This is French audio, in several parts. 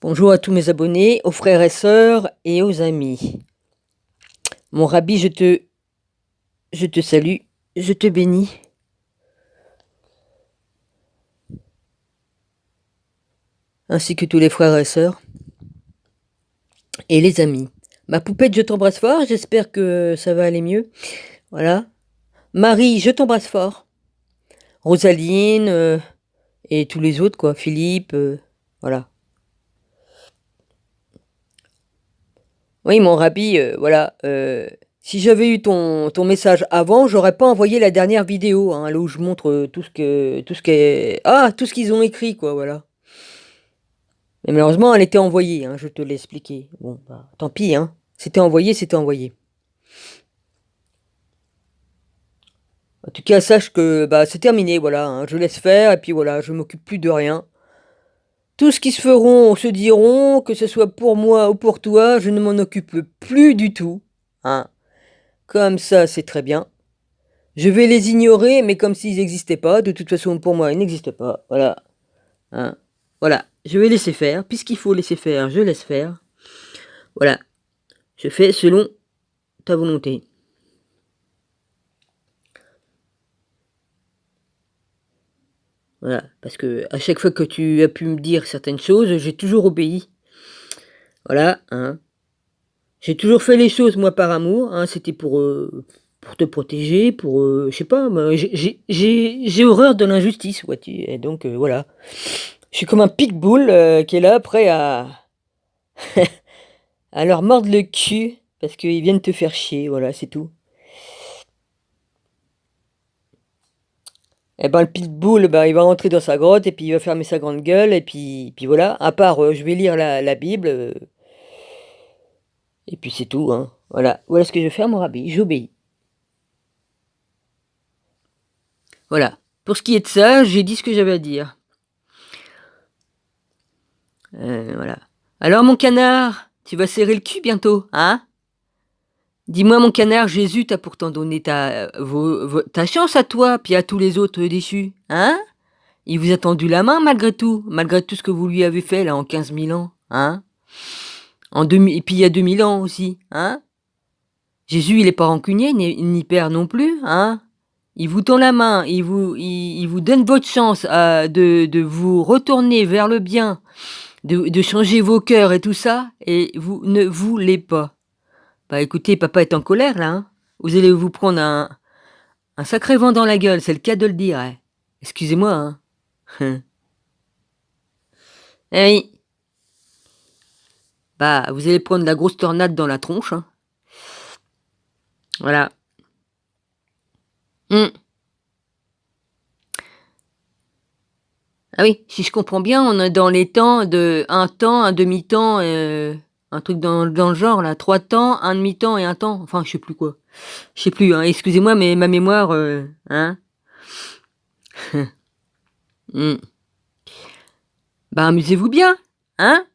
Bonjour à tous mes abonnés, aux frères et sœurs et aux amis. Mon rabbi, je te salue, je te bénis, ainsi que tous les frères et sœurs et les amis. Ma poupette, je t'embrasse fort, j'espère que ça va aller mieux. Voilà. Marie, je t'embrasse fort. Rosaline et tous les autres, quoi. Philippe, voilà. Oui, mon rabbi, voilà. Si j'avais eu ton message avant, j'aurais pas envoyé la dernière vidéo, hein, là où je montre tout ce qu'ils ont écrit, quoi, voilà. Mais malheureusement, elle était envoyée, hein, je te l'ai expliqué. Bon, bah, tant pis, hein. C'était envoyé, c'était envoyé. En tout cas, sache que bah, c'est terminé, voilà, hein. Je laisse faire, et puis voilà, je m'occupe plus de rien. Tout ce qui se feront, se diront, que ce soit pour moi ou pour toi, je ne m'en occupe plus du tout, hein. Comme ça, c'est très bien. Je vais les ignorer, mais comme s'ils n'existaient pas. De toute façon, pour moi, ils n'existent pas. Voilà, hein. Voilà, je vais laisser faire. Puisqu'il faut laisser faire, je laisse faire. Voilà, je fais selon ta volonté. Voilà, parce que à chaque fois que tu as pu me dire certaines choses, j'ai toujours obéi. Voilà, hein. J'ai toujours fait les choses, moi, par amour, hein. C'était pour te protéger, je sais pas, moi, j'ai horreur de l'injustice, vois-tu. Et donc, voilà. Je suis comme un pitbull qui est là, prêt à leur mordre le cul, parce qu'ils viennent te faire chier, voilà, c'est tout. Et ben, le pitbull, ben, il va rentrer dans sa grotte, et puis il va fermer sa grande gueule, et puis voilà. À part, je vais lire la Bible, et puis c'est tout, hein. Voilà. Voilà ce que je vais faire, mon rabbi. J'obéis. Voilà. Pour ce qui est de ça, j'ai dit ce que j'avais à dire. Voilà. Alors, mon canard, tu vas serrer le cul bientôt, hein? Dis-moi, mon canard, Jésus t'a pourtant donné ta chance à toi, puis à tous les autres déchus, hein? Il vous a tendu la main malgré tout ce que vous lui avez fait là en 15 000 ans, hein? Et puis il y a 2000 ans aussi, hein? Jésus, il est pas rancunier, ni père non plus, hein? Il vous tend la main, il vous donne votre chance de vous retourner vers le bien, de changer vos cœurs et tout ça, et vous ne voulez pas. Bah écoutez, papa est en colère là, hein? Vous allez vous prendre un sacré vent dans la gueule, c'est le cas de le dire, hein. Excusez-moi, hein? Eh oui, bah vous allez prendre la grosse tornade dans la tronche, hein. Voilà. Mmh. Ah oui, si je comprends bien, on est dans les temps de un temps, un demi-temps, un truc dans le genre là, 3 temps, un demi-temps et un temps, enfin je sais plus quoi. Je sais plus, hein, excusez-moi mais ma mémoire, hein? Mmh. Bah amusez-vous bien, hein?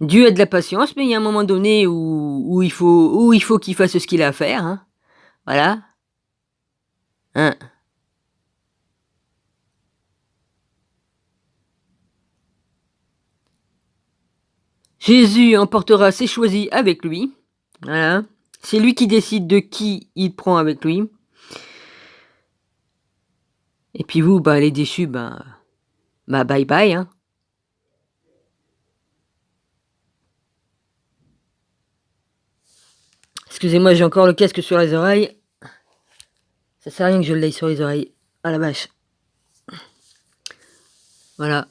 Dieu a de la patience, mais il y a un moment donné où il faut qu'il fasse ce qu'il a à faire, hein? Voilà, hein? Jésus emportera ses choisis avec lui, voilà. C'est lui qui décide de qui il prend avec lui. Et puis vous, bah, les déchus, bah bye bye, hein. Excusez-moi, j'ai encore le casque sur les oreilles. Ça sert à rien que je l'aille sur les oreilles. Ah la vache. Voilà.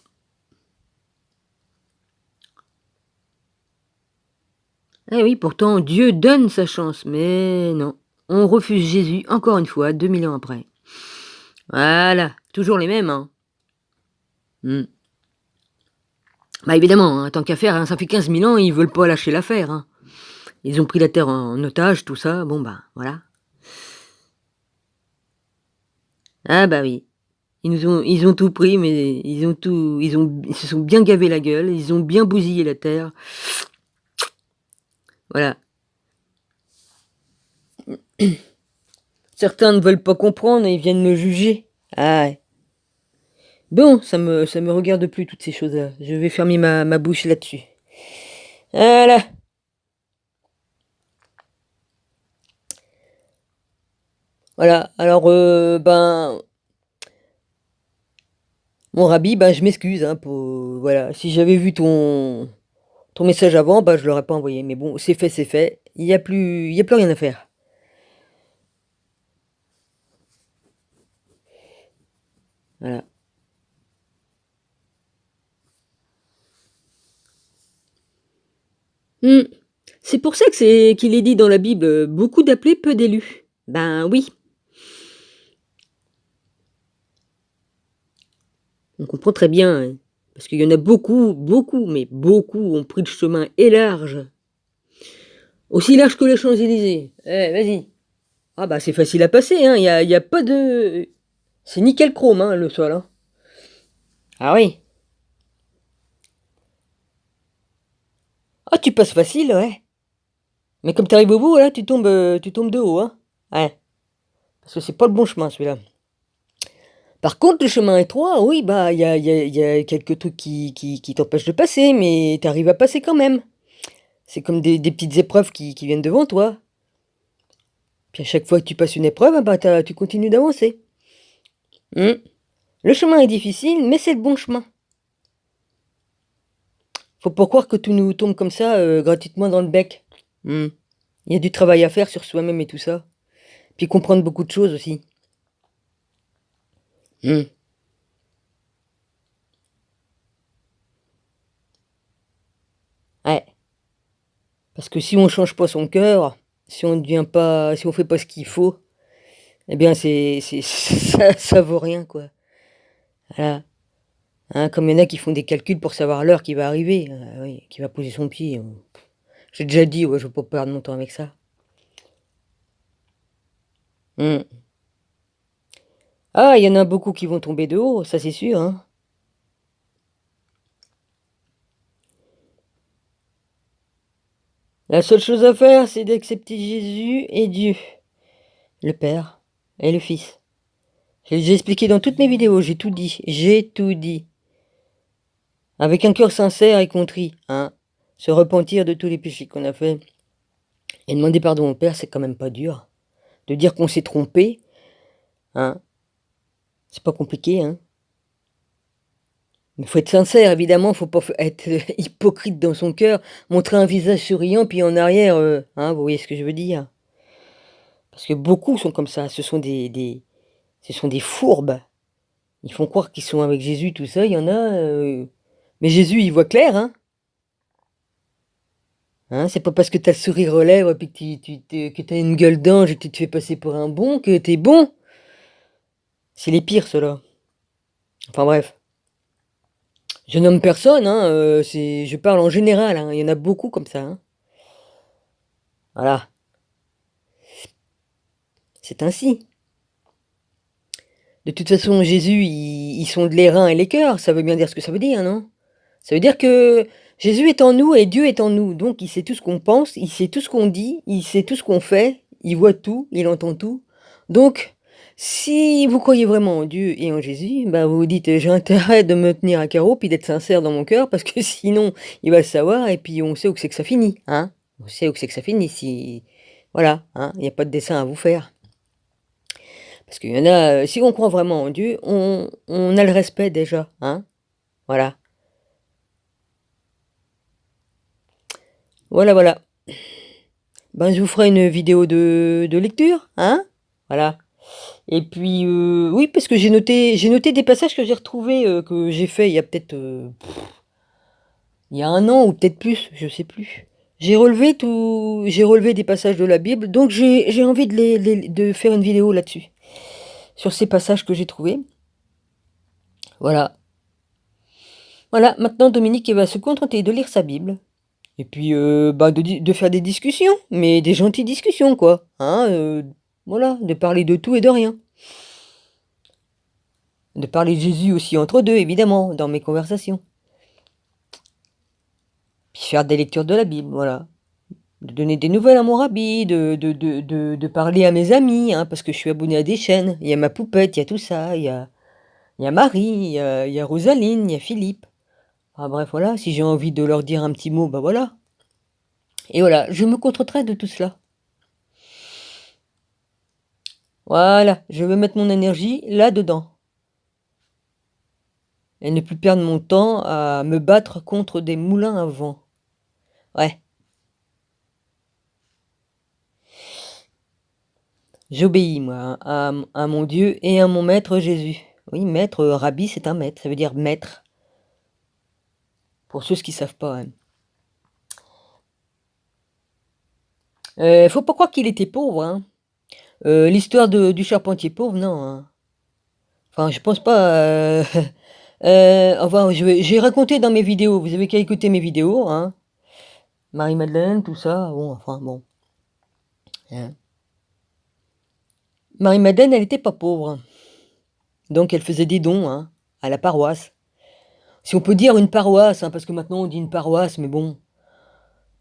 Eh oui, pourtant, Dieu donne sa chance, mais non. On refuse Jésus, encore une fois, 2000 ans après. Voilà, toujours les mêmes, hein. Mmh. Bah évidemment, hein, tant qu'à faire, hein, ça fait 15 000 ans, ils veulent pas lâcher l'affaire, hein. Ils ont pris la terre en otage, tout ça, bon bah, voilà. Ah bah oui. Ils ont tout pris, mais ils se sont bien gavés la gueule, ils ont bien bousillé la terre. Voilà. Certains ne veulent pas comprendre et ils viennent me juger. Ah ouais. Bon, ça me regarde plus toutes ces choses-là. Je vais fermer ma bouche là-dessus. Voilà. Voilà. Alors, ben, mon rabbi, ben, je m'excuse, hein, pour voilà, si j'avais vu ton message avant, bah, je l'aurais pas envoyé. Mais bon, c'est fait, c'est fait. Il y a plus rien à faire. Voilà. Mmh. C'est pour ça qu'il est dit dans la Bible, beaucoup d'appelés, peu d'élus. Ben oui, on comprend très bien, hein, parce qu'il y en a beaucoup, beaucoup, mais beaucoup ont pris le chemin et large, aussi large que les Champs-Élysées. Eh, vas-y. Ah bah c'est facile à passer, hein, il y a pas de... C'est nickel chrome, hein, le sol, hein. Ah oui. Ah, tu passes facile, ouais. Mais comme t'arrives au bout, là, tu tombes de haut, hein. Ouais. Parce que c'est pas le bon chemin, celui-là. Par contre, le chemin étroit, oui, bah, il y a quelques trucs qui t'empêchent de passer, mais t'arrives à passer quand même. C'est comme des petites épreuves qui viennent devant toi. Puis à chaque fois que tu passes une épreuve, ah bah, tu continues d'avancer. Hmm. Le chemin est difficile, mais c'est le bon chemin. Faut pas croire que tout nous tombe comme ça, gratuitement dans le bec. Hmm. Il y a du travail à faire sur soi-même et tout ça. Puis comprendre beaucoup de choses aussi. Hmm. Ouais. Parce que si on change pas son cœur, si on fait pas ce qu'il faut, eh bien ça vaut rien, quoi. Voilà. Hein, comme il y en a qui font des calculs pour savoir l'heure qui va arriver, oui, qui va poser son pied. J'ai déjà dit, ouais, je veux pas perdre mon temps avec ça. Hmm. Ah, il y en a beaucoup qui vont tomber de haut, ça c'est sûr, hein. La seule chose à faire, c'est d'accepter Jésus et Dieu, le Père et le Fils. J'ai déjà expliqué dans toutes mes vidéos, j'ai tout dit. Avec un cœur sincère et contrit, hein. Se repentir de tous les péchés qu'on a fait et demander pardon au Père, c'est quand même pas dur. De dire qu'on s'est trompé, hein. C'est pas compliqué, hein. Il faut être sincère, évidemment, faut pas être hypocrite dans son cœur, montrer un visage souriant, puis en arrière, hein, vous voyez ce que je veux dire? Parce que beaucoup sont comme ça, ce sont des fourbes. Ils font croire qu'ils sont avec Jésus, tout ça, il y en a, mais Jésus, il voit clair, hein. Hein, c'est pas parce que tu as le sourire aux lèvres, puis que tu as une gueule d'ange et que tu te fais passer pour un bon, que tu es bon. C'est les pires, ceux-là. Enfin bref. Je nomme personne, hein, je parle en général, hein, il y en a beaucoup comme ça, hein. Voilà, c'est ainsi. De toute façon, Jésus, il sonde les reins et les cœurs, ça veut bien dire ce que ça veut dire, non? Ça veut dire que Jésus est en nous et Dieu est en nous, donc il sait tout ce qu'on pense, il sait tout ce qu'on dit, il sait tout ce qu'on fait, il voit tout, il entend tout. Donc, si vous croyez vraiment en Dieu et en Jésus, bah vous vous dites: «J'ai intérêt de me tenir à carreau, puis d'être sincère dans mon cœur, parce que sinon il va le savoir et puis on sait où c'est que ça finit, hein?» On sait où c'est que ça finit si voilà, hein, il y a pas de dessin à vous faire. Parce qu'il y en a, si on croit vraiment en Dieu, on a le respect déjà, hein, voilà. Voilà, voilà. Ben, je vous ferai une vidéo de lecture, hein, voilà. Et puis, oui, parce que j'ai noté des passages que j'ai retrouvés, que j'ai fait il y a peut-être, il y a 1 an ou peut-être plus, je sais plus. J'ai relevé des passages de la Bible, donc j'ai envie de faire une vidéo là-dessus, sur ces passages que j'ai trouvés. Voilà. Voilà, maintenant Dominique, il va se contenter de lire sa Bible et puis, bah, de faire des discussions, mais des gentilles discussions, quoi, hein, voilà, de parler de tout et de rien. De parler de Jésus aussi entre deux, évidemment, dans mes conversations. Puis faire des lectures de la Bible, voilà. De donner des nouvelles à mon rabbi, de parler à mes amis, hein, parce que je suis abonné à des chaînes. Il y a ma poupette, il y a tout ça, il y a Il y a Marie, il y a Rosaline, il y a Philippe. Ah bref, voilà, si j'ai envie de leur dire un petit mot, bah voilà. Et voilà, je me contenterai de tout cela. Voilà, je veux mettre mon énergie là-dedans. Et ne plus perdre mon temps à me battre contre des moulins à vent. Ouais, j'obéis, moi, à mon Dieu et à mon maître Jésus. Oui, maître, rabbi, c'est un maître, ça veut dire maître, pour ceux qui savent pas, hein. Faut pas croire qu'il était pauvre, hein. L'histoire du charpentier pauvre, non, hein. Enfin, je pense pas. Enfin, j'ai raconté dans mes vidéos. Vous avez qu'à écouter mes vidéos, hein. Marie-Madeleine, tout ça. Bon, enfin, bon. Hein. Marie-Madeleine, elle était pas pauvre. Donc, elle faisait des dons, hein, à la paroisse. Si on peut dire une paroisse, hein, parce que maintenant on dit une paroisse, mais bon.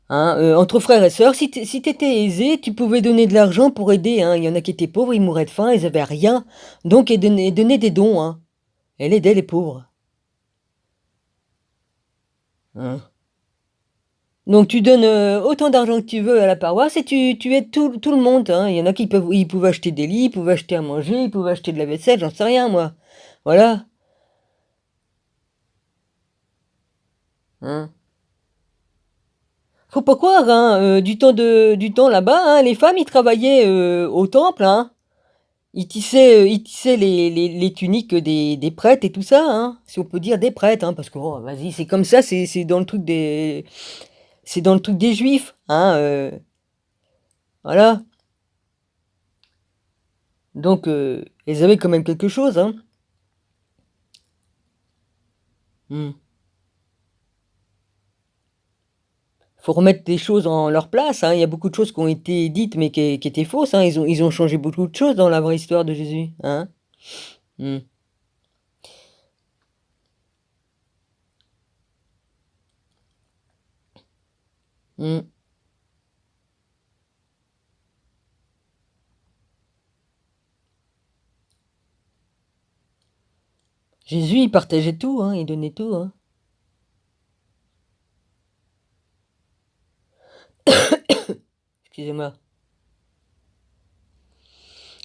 Hein, entre frères et sœurs, si t'étais aisé, tu pouvais donner de l'argent pour aider, hein. Il y en a qui étaient pauvres, ils mouraient de faim, ils avaient rien. Donc, ils donnaient des dons, hein. Elle aidait les pauvres. Hein. Donc tu donnes autant d'argent que tu veux à la paroisse et tu aides tout le monde, hein. Il y en a ils pouvaient acheter des lits, ils pouvaient acheter à manger, ils pouvaient acheter de la vaisselle, j'en sais rien moi. Voilà. Hein. Faut pas croire, hein, du temps là-bas, hein, les femmes ils travaillaient au temple, hein. Ils tissaient les tuniques des prêtres et tout ça, hein. Si on peut dire des prêtres, hein, parce que oh, vas-y, c'est comme ça, c'est dans le truc c'est dans le truc des juifs, hein. Voilà. Donc, elles avaient quand même quelque chose, hein. Hmm. Faut remettre les choses en leur place, hein. Il y a beaucoup de choses qui ont été dites mais qui étaient fausses, hein. Ils ont changé beaucoup de choses dans la vraie histoire de Jésus, hein. Hmm. Hmm. Jésus, il partageait tout, hein. Il donnait tout, hein. Excusez-moi.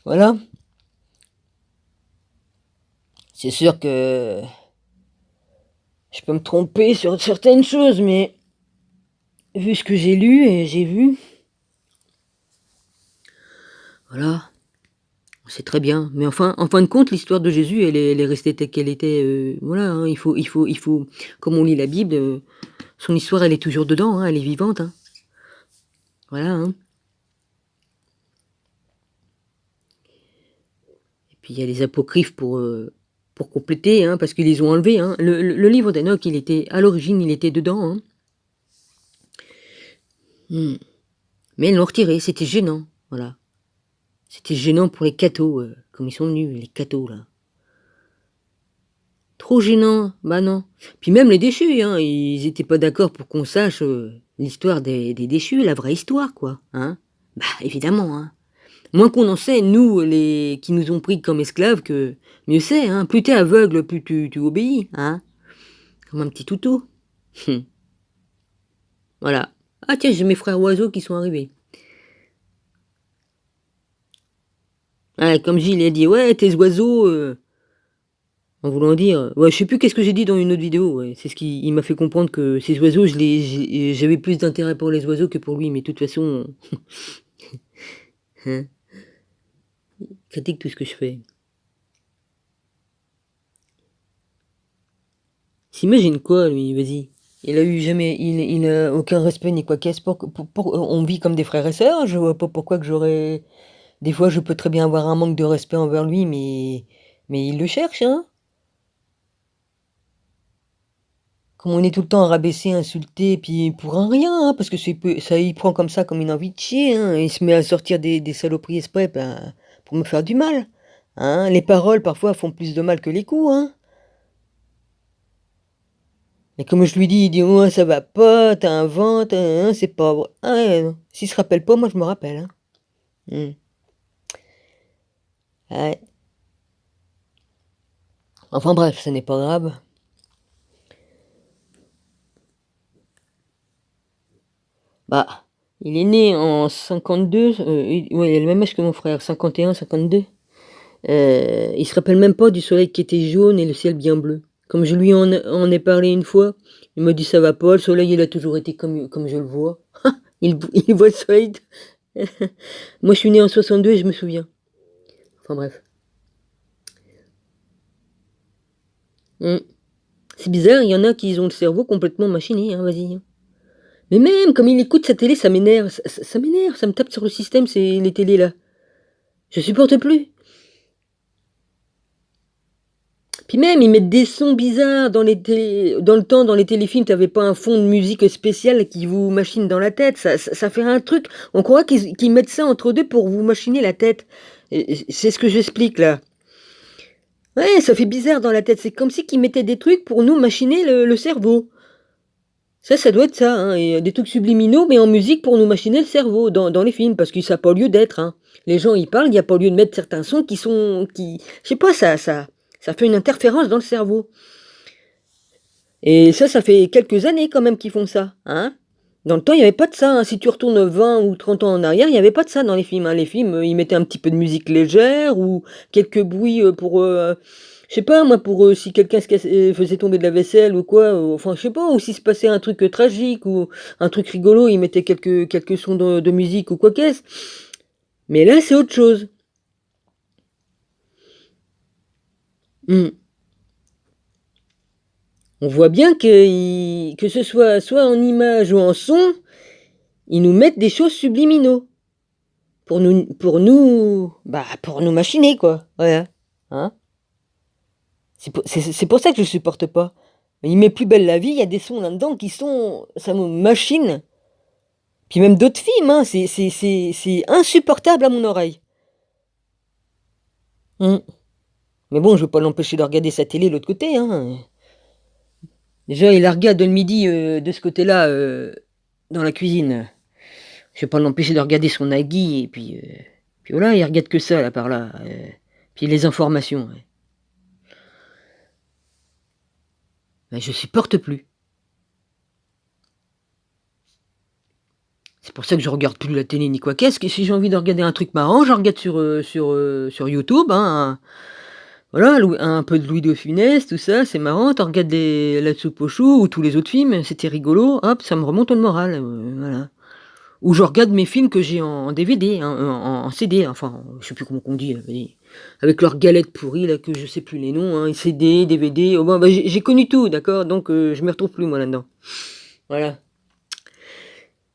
Voilà. C'est sûr que je peux me tromper sur certaines choses, mais vu ce que j'ai lu et j'ai vu, voilà. C'est très bien, mais enfin, en fin de compte, l'histoire de Jésus, elle est restée telle qu'elle était. Voilà, hein, il faut, comme on lit la Bible, son histoire, elle est toujours dedans, hein, elle est vivante, hein. Voilà, hein. Et puis il y a les apocryphes pour compléter, hein, parce qu'ils les ont enlevés, hein. Le livre d'Enoch, il était à l'origine, il était dedans, hein. Hmm. Mais ils l'ont retiré, c'était gênant, voilà. C'était gênant pour les cathos, comme ils sont venus, les cathos là. Trop gênant, bah non. Puis même les déchus, hein, ils étaient pas d'accord pour qu'on sache l'histoire des déchus, la vraie histoire, quoi, hein. Bah évidemment, hein. Moins qu'on en sait, nous, les qui nous ont pris comme esclaves, que mieux c'est, hein. Plus t'es aveugle, plus tu obéis, hein. Comme un petit toutou. Voilà. Ah tiens, j'ai mes frères oiseaux qui sont arrivés. Ouais, comme Gilles a dit, ouais, tes oiseaux, en voulant dire, ouais, je sais plus qu'est-ce que j'ai dit dans une autre vidéo, ouais. C'est ce qui il m'a fait comprendre que ces oiseaux, j'avais plus d'intérêt pour les oiseaux que pour lui, mais de toute façon, hein, il critique tout ce que je fais. S'imagine quoi, lui, vas-y. Il a eu jamais, il a aucun respect ni quoi qu'est-ce on vit comme des frères et sœurs, je vois pas pourquoi que j'aurais, des fois je peux très bien avoir un manque de respect envers lui, mais il le cherche, hein. Comme on est tout le temps rabaissé, insulté, puis pour un rien, hein, parce que ça, il prend comme ça comme une envie de chier, hein. Il se met à sortir des saloperies exprès, ben, pour me faire du mal, hein. Les paroles, parfois, font plus de mal que les coups, hein. Et comme je lui dis, il dit, ouais, ça va pas, t'inventes, hein, c'est pas vrai. Ah ouais, non. S'il se rappelle pas, moi je me rappelle, hein. Hmm. Ouais. Enfin bref, ce n'est pas grave. Bah, il est né en 52, ouais, il a le même âge que mon frère, 51, 52. Il se rappelle même pas du soleil qui était jaune et le ciel bien bleu. Comme je lui en ai parlé une fois, il m'a dit: «Ça va pas, le soleil il a toujours été comme je le vois». Il voit le soleil. Moi je suis né en 62 et je me souviens. Enfin bref. Mmh. C'est bizarre, il y en a qui ont le cerveau complètement machiné, hein, vas-y, hein. Mais même comme il écoute sa télé, ça m'énerve, ça m'énerve, ça me tape sur le système, les télés là. Je supporte plus. Puis même, ils mettent des sons bizarres dans dans les téléfilms, t'avais pas un fond de musique spécial qui vous machine dans la tête. Ça fait un truc. On croit qu'ils mettent ça entre deux pour vous machiner la tête. Et c'est ce que j'explique là. Ouais, ça fait bizarre dans la tête. C'est comme si qu'ils mettaient des trucs pour nous machiner le cerveau. Ça doit être ça, hein. Et des trucs subliminaux, mais en musique pour nous machiner le cerveau dans les films, parce que ça n'a pas lieu d'être, hein. Les gens, ils parlent, il n'y a pas lieu de mettre certains sons je sais pas, ça fait une interférence dans le cerveau. Et ça fait quelques années quand même qu'ils font ça, hein. Dans le temps, il y avait pas de ça, hein. Si tu retournes 20 ou 30 ans en arrière, il y avait pas de ça dans les films, hein. Les films, ils mettaient un petit peu de musique légère ou quelques bruits, pour, je sais pas moi, pour, si quelqu'un faisait tomber de la vaisselle ou quoi, enfin je sais pas, ou s'il se passait un truc, tragique ou un truc rigolo, ils mettaient quelques sons de musique ou quoi qu'est-ce. Mais là, c'est autre chose. Mmh. On voit bien que ce soit en image ou en son, ils nous mettent des choses subliminaux pour nous machiner quoi, voilà, hein. C'est pour ça que je supporte pas. Il met Plus belle la vie, il y a des sons là-dedans ça me machine. Puis même d'autres films, hein, c'est insupportable à mon oreille. Mmh. Mais bon, je veux pas l'empêcher de regarder sa télé de l'autre côté, hein. Déjà, il la regarde le midi, de ce côté-là, dans la cuisine. Je vais pas l'empêcher de regarder son Nagui et puis voilà, il regarde que ça là, par là, puis les informations, ouais. Bah, je supporte plus. C'est pour ça que je regarde plus la télé ni quoi qu'est-ce, que si j'ai envie de regarder un truc marrant, je regarde sur YouTube, hein, voilà, un peu de Louis de Funès, tout ça, c'est marrant. Tu regardes La Soupe aux choux ou tous les autres films, c'était rigolo, hop, ça me remonte le moral, voilà. Ou je regarde mes films que j'ai en DVD, hein, en CD, enfin, je sais plus comment on dit, avec leurs galettes pourries là, que je sais plus les noms, hein, CD, DVD, oh ben, j'ai connu tout, d'accord? Donc je me retrouve plus moi là-dedans. Voilà.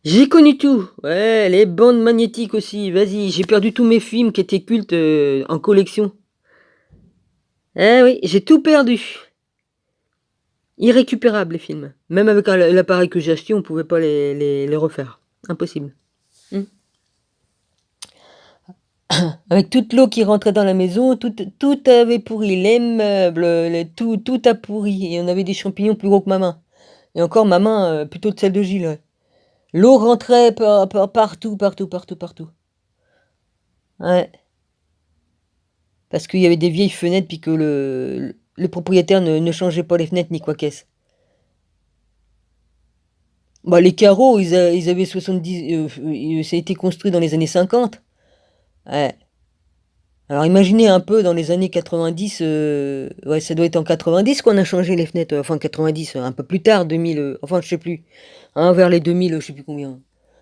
J'ai connu tout. Ouais, les bandes magnétiques aussi, vas-y, j'ai perdu tous mes films qui étaient cultes, en collection. Eh oui, j'ai tout perdu. Irrécupérable les films. Même avec l'appareil que j'ai acheté, on pouvait pas les refaire. Impossible. Mmh. Avec toute l'eau qui rentrait dans la maison, tout avait pourri, les meubles, tout a pourri et on avait des champignons plus gros que ma main et encore ma main, plutôt que celle de Gilles, ouais. L'eau rentrait partout, partout, partout, partout. Ouais, parce qu'il y avait des vieilles fenêtres puis que le propriétaire ne changeait pas les fenêtres ni quoi qu'est-ce. Bah, les carreaux, ils avaient 70, ça a été construit dans les années 50. Ouais. Alors imaginez un peu dans les années 90, ouais, ça doit être en 90 qu'on a changé les fenêtres, enfin 90, un peu plus tard, 2000, enfin je sais plus, hein, vers les 2000, je sais plus combien.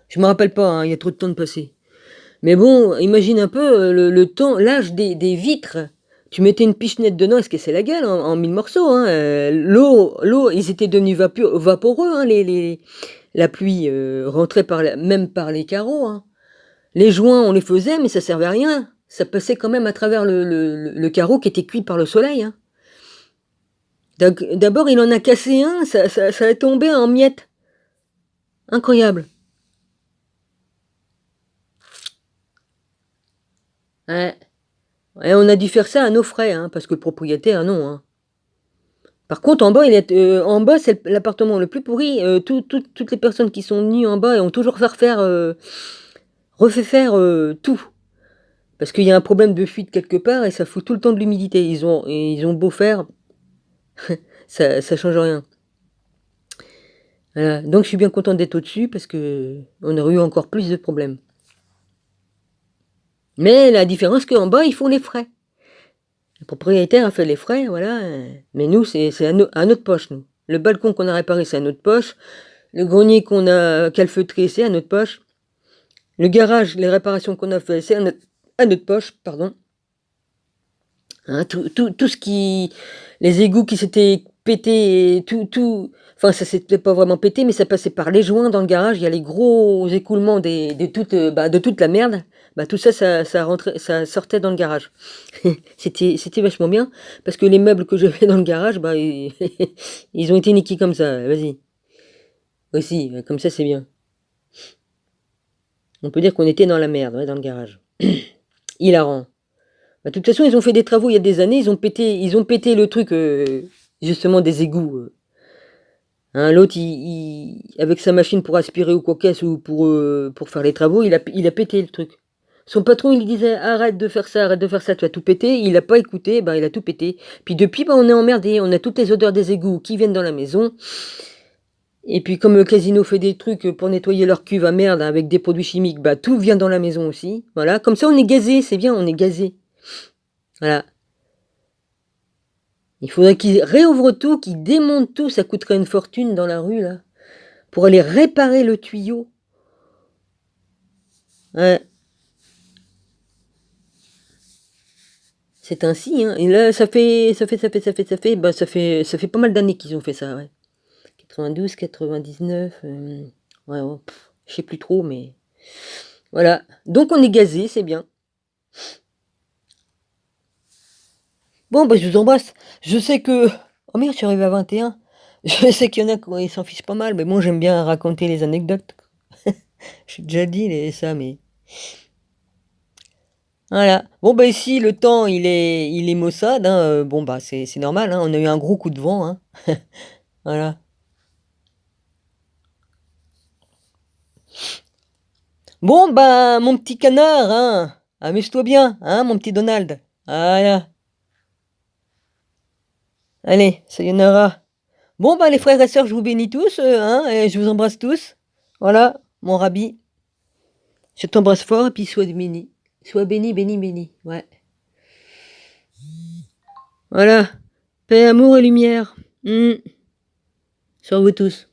Je me rappelle pas, hein, il y a trop de temps de passé. Mais bon, imagine un peu le temps, l'âge des vitres. Tu mettais une pichenette dedans, elle se cassait la gueule en mille morceaux, hein. L'eau, ils étaient devenus vaporeux, hein, la pluie rentrait même par les carreaux, hein. Les joints, on les faisait, mais ça servait à rien. Ça passait quand même à travers le carreau qui était cuit par le soleil, hein. D'abord, il en a cassé un, ça est tombé en miettes. Incroyable. Ouais. Et on a dû faire ça à nos frais, hein, parce que le propriétaire, non, hein. Par contre, en bas, c'est l'appartement le plus pourri. Toutes les personnes qui sont venues en bas ont toujours refait faire tout. Parce qu'il y a un problème de fuite quelque part et ça fout tout le temps de l'humidité. Ils ont beau faire. Ça change rien. Voilà, donc je suis bien content d'être au-dessus parce qu'on aurait eu encore plus de problèmes. Mais la différence qu'en bas, ils font les frais. Le propriétaire a fait les frais, voilà, mais nous, c'est à notre poche, nous. Le balcon qu'on a réparé, c'est à notre poche. Le grenier qu'on a calfeutré, c'est à notre poche. Le garage, les réparations qu'on a fait, c'est à notre poche, pardon. Hein, tout ce qui... Les égouts qui s'étaient pétés, et tout... Enfin, ça s'était pas vraiment pété, mais ça passait par les joints dans le garage. Il y a les gros écoulements de toute la merde. Bah, tout ça, ça sortait dans le garage. C'était vachement bien, parce que les meubles que j'avais dans le garage, bah, ils ont été niqués comme ça. Vas-y. Aussi, comme ça, c'est bien. On peut dire qu'on était dans la merde, ouais, dans le garage. Hilarant. Bah, de toute façon, ils ont fait des travaux il y a des années, ils ont pété le truc, justement, des égouts. Hein, l'autre, avec sa machine pour aspirer ou quoi qu'est-ce, ou pour faire les travaux, il a pété le truc. Son patron, il lui disait arrête de faire ça, tu vas tout péter. Il a pas écouté, bah, il a tout pété. Puis depuis, bah, on est emmerdé, on a toutes les odeurs des égouts qui viennent dans la maison. Et puis comme le casino fait des trucs pour nettoyer leur cuve à merde avec des produits chimiques, bah tout vient dans la maison aussi. Voilà, comme ça on est gazé, c'est bien, on est gazé. Voilà. Il faudrait qu'ils réouvrent tout, qu'ils démontent tout, ça coûterait une fortune dans la rue là. Pour aller réparer le tuyau. Ouais. C'est ainsi, hein. Et là, ça fait pas mal d'années qu'ils ont fait ça, ouais. 92, 99, ouais, je sais plus trop, mais voilà. Donc on est gazé, c'est bien. Bon, bah, je vous embrasse. Je sais que... Oh merde, je suis arrivé à 21. Je sais qu'il y en a qui s'en fichent pas mal, mais bon, j'aime bien raconter les anecdotes. J'ai déjà dit ça, mais... Voilà. Bon, bah ici, le temps, il est maussade, hein. Bon, bah, c'est normal, hein. On a eu un gros coup de vent, hein. Voilà. Bon, bah, mon petit canard, hein. Amuse-toi bien, hein, mon petit Donald. Voilà. Allez, sayonara. Bon, bah, les frères et sœurs, je vous bénis tous, hein, et je vous embrasse tous. Voilà, mon rabbi. Je t'embrasse fort et puis sois béni. Sois béni, béni, béni. Ouais. Voilà. Paix, amour et lumière. Sur vous tous.